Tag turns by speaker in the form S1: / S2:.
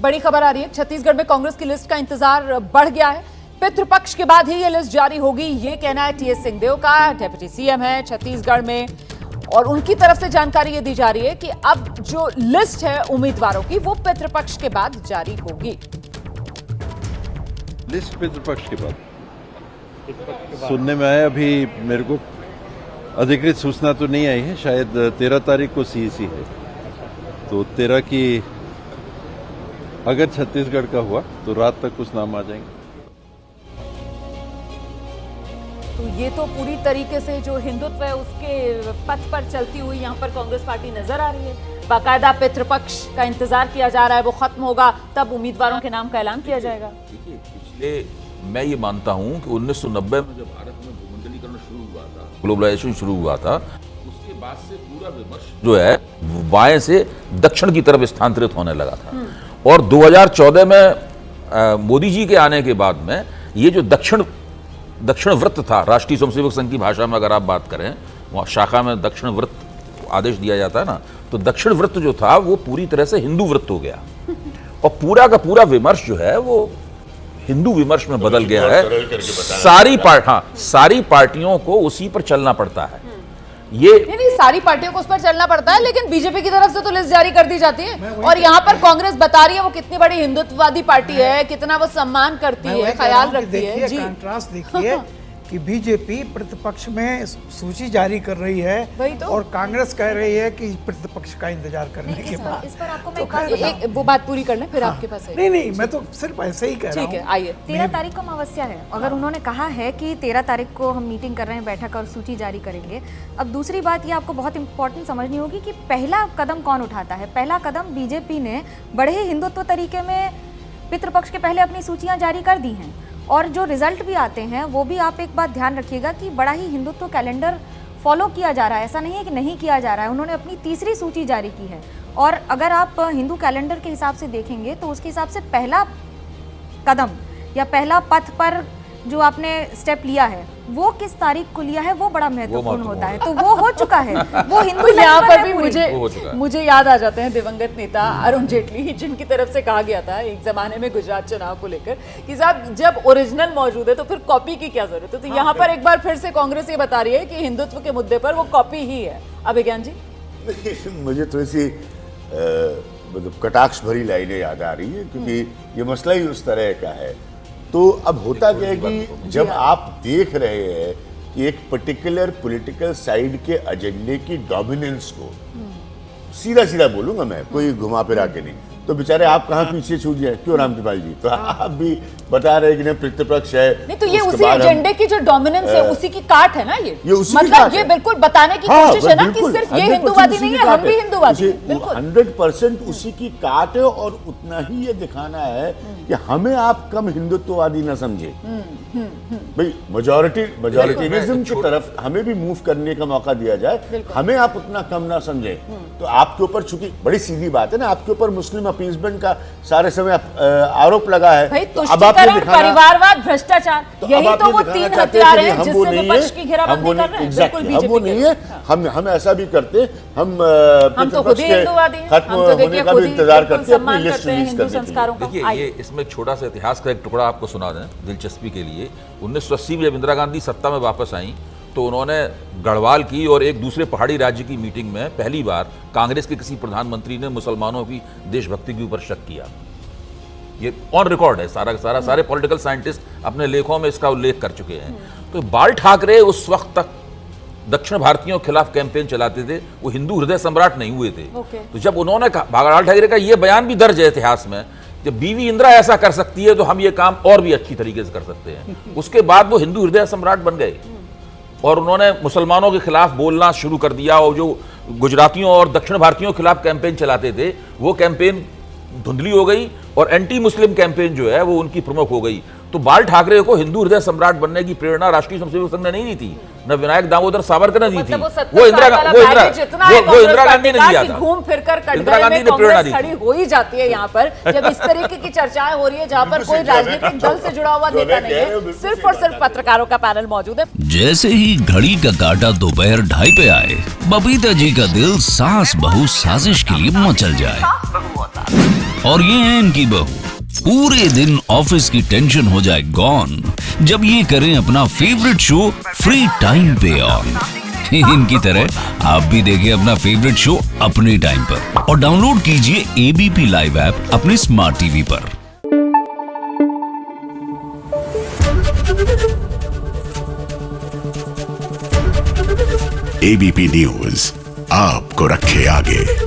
S1: बड़ी खबर आ रही है, छत्तीसगढ़ में कांग्रेस की लिस्ट का इंतजार बढ़ गया है। पितृपक्ष के बाद ही ये लिस्ट जारी होगी, ये कहना है टीएस सिंहदेव का। डिप्टी सीएम है छत्तीसगढ़ में और उनकी तरफ से जानकारी ये दी जा रही है कि अब जो लिस्ट है उम्मीदवारों की वो पितृपक्ष के बाद जारी होगी।
S2: लिस्ट पितृपक्ष के बाद सुनने में आया, अभी मेरे को अधिकृत सूचना तो नहीं आई है। शायद 13 तारीख को सीईसी है, तो 13 की अगर छत्तीसगढ़ का हुआ तो रात तक कुछ नाम आ जाएंगे।
S1: तो ये तो पूरी तरीके से जो हिंदुत्व है उसके पथ पर चलती हुई यहाँ पर कांग्रेस पार्टी नजर आ रही है। बाकायदा पितृपक्ष का इंतजार किया जा रहा है, वो खत्म होगा तब उम्मीदवारों के नाम का ऐलान किया जाएगा।
S3: देखिए, पिछले मैं ये मानता हूँ कि 1990 में जब भारत में भूमंडलीकरण शुरू हुआ था, ग्लोबलाइजेशन शुरू हुआ था, उसके बाद से पूरा विमर्श जो है बाएं से दक्षिण की तरफ स्थानांतरित होने लगा था। और 2014 में मोदी जी के आने के बाद में ये जो दक्षिण वृत्त था, राष्ट्रीय स्वयंसेवक संघ की भाषा में अगर आप बात करें, वहाँ शाखा में दक्षिण वृत्त आदेश दिया जाता है ना, तो दक्षिण वृत्त जो था वो पूरी तरह से हिंदू वृत्त हो गया और पूरा का पूरा विमर्श जो है वो हिंदू विमर्श में बदल गया है। सारी पार्टियों को उसी पर चलना पड़ता है। ये
S1: नहीं, सारी पार्टियों को उस पर चलना पड़ता है, लेकिन बीजेपी की तरफ से तो लिस्ट जारी कर दी जाती है और यहाँ पर कांग्रेस बता रही है वो कितनी बड़ी हिंदुत्ववादी पार्टी है, कितना वो सम्मान करती है, ख्याल रखती है। जी,
S4: कंट्रास्ट देखिए कि बीजेपी प्रतिपक्ष में सूची जारी कर रही है
S1: तो?
S4: और कांग्रेस कह रही है कि प्रतिपक्ष का इंतजार करने के बाद।
S5: इस पर आपको मैं
S1: तो एक वो बात पूरी कर लें फिर आपके पास है।
S4: नहीं, मैं तो सिर्फ ऐसे ही कह रहा हूँ।
S1: ठीक है, आइए।
S5: 13 तारीख को अमावस्या है, अगर उन्होंने कहा है कि 13 तारीख को हम मीटिंग कर रहे हैं, बैठक और सूची जारी करेंगे। अब दूसरी बात ये आपको बहुत इंपॉर्टेंट समझनी होगी कि पहला कदम कौन उठाता है। पहला कदम बीजेपी ने बड़े ही हिंदुत्व तरीके में पितृपक्ष के पहले अपनी सूचियां जारी कर दी हैं और जो रिजल्ट भी आते हैं वो भी आप एक बात ध्यान रखिएगा कि बड़ा ही हिंदुत्व कैलेंडर फॉलो किया जा रहा है, ऐसा नहीं है कि नहीं किया जा रहा है। उन्होंने अपनी तीसरी सूची जारी की है और अगर आप हिंदू कैलेंडर के हिसाब से देखेंगे तो उसके हिसाब से पहला कदम या पहला पथ पर जो आपने स्टेप लिया है वो किस तारीख को लिया है वो बड़ा महत्वपूर्ण होता है। तो वो हो चुका है, वो हिंदू
S1: यहाँ पर भी मुझे याद आ जाते हैं दिवंगत नेता अरुण जेटली, जिनकी तरफ से कहा गया था एक जमाने में गुजरात चुनाव को लेकर कि साहब जब ओरिजिनल मौजूद है तो फिर कॉपी की क्या जरूरत है। तो यहाँ पर एक बार फिर से कांग्रेस ये बता रही है कि हिंदुत्व के मुद्दे पर वो कॉपी ही है। अभिज्ञान जी,
S6: मुझे थोड़ी सी मतलब कटाक्ष भरी लाइनें याद आ रही है क्योंकि ये मसला ही उस तरह का है। तो अब होता क्या है कि जब आप देख रहे हैं कि एक पर्टिकुलर पॉलिटिकल साइड के एजेंडे की डोमिनेंस को, सीधा सीधा बोलूंगा मैं, कोई घुमा फिरा के नहीं, तो बेचारे आप कहाँ पीछे छूट जाए। क्यों रामकृपाल जी, तो आप भी बता रहे हैं कि नहीं पितृपक्ष है,
S1: नहीं तो ये उसी एजेंडे की जो डोमिनेंस है उसी की काट है ना। ये
S6: उसी
S1: मतलब ये बिल्कुल बताने की कोशिश है ना कि सिर्फ ये हिंदूवादी नहीं है, हम भी हिंदूवादी हैं।
S6: 100% उसी की काट है और उतना ही ये दिखाना है कि हमें आप कम हिंदुत्ववादी न समझे। भाई मेजॉरिटीरिज्म की तरफ हमें भी मूव करने का मौका दिया जाए, हमें आप उतना कम ना समझे। तो आपके ऊपर, चूंकि बड़ी सीधी बात है ना, आपके ऊपर मुस्लिम अपीसमेंट का सारे समय आरोप लगा है।
S1: तो अब आप परिवारवाद, भ्रष्टाचार, यही तो वो तीन हथियार हैं जिससे विपक्ष की घेराबंदी कर रहे हैं।
S6: हम वो नहीं है, हम ऐसा भी करते, हम
S1: तो खुद ही हिंदूवादी हैं,
S6: खत्म होने का भी इंतजार करते हैं अपनी लिस्ट रिलीज करने के लिए।
S3: देखिए, ये इसमें छोटा सा इतिहास का एक टुकड़ा आपको सुना दें दिलचस्पी के लिए। 1980 में जब इंदिरा गांधी सत्ता में वापस आई तो उन्होंने गढ़वाल की और एक दूसरे पहाड़ी राज्य की मीटिंग में पहली बार कांग्रेस के किसी प्रधानमंत्री ने मुसलमानों की देशभक्ति के ऊपर शक किया। ये ऑन रिकॉर्ड है, सारे पॉलिटिकल साइंटिस्ट अपने लेखों में इसका उल्लेख कर चुके हैं। तो बाल ठाकरे उस वक्त तक दक्षिण भारतीयों के खिलाफ कैंपेन चलाते थे, वो हिंदू हृदय सम्राट नहीं हुए थे। तो जब उन्होंने बाल ठाकरे का ये बयान भी दर्ज है इतिहास में, जब बीवी इंदिरा ऐसा कर सकती है तो हम ये काम और भी अच्छी तरीके से कर सकते हैं। उसके बाद वो हिंदू हृदय सम्राट बन गए और उन्होंने मुसलमानों के खिलाफ बोलना शुरू कर दिया और जो गुजरातियों और दक्षिण भारतीयों के खिलाफ कैंपेन चलाते थे वो कैंपेन धुंधली हो गई और एंटी मुस्लिम कैंपेन जो है वो उनकी प्रमुख हो गई। तो बाल ठाकरे को हिंदू हृदय सम्राट बनने की प्रेरणा राष्ट्रीय स्वयंसेवक संघ ने नहीं दी थी, न विनायक दामोदर सावरकर ने दी थी, वो इंदिरा गांधी ने दिया था।
S1: घूम फिरकर
S3: इंदिरा गांधी ने प्रेरणा दी,
S1: खड़ी हो ही जाती है यहाँ पर जब इस तरीके की चर्चाएं हो रही है जहाँ पर कोई राजनीतिक दल से जुड़ा हुआ नेता नहीं है, सिर्फ और सिर्फ पत्रकारों का पैनल मौजूद है।
S7: जैसे ही घड़ी का काटा दोपहर 2:30 पे आए, बबीता जी का दिल सास बहू साजिश के लिए मचल जाए। और ये है इनकी बहू। पूरे दिन ऑफिस की टेंशन हो जाए गॉन जब ये करें अपना फेवरेट शो फ्री टाइम पे ऑन। इनकी तरह आप भी देखिए अपना फेवरेट शो अपने टाइम पर और डाउनलोड कीजिए एबीपी लाइव ऐप अपने स्मार्ट टीवी पर।
S8: एबीपी न्यूज आपको रखे आगे।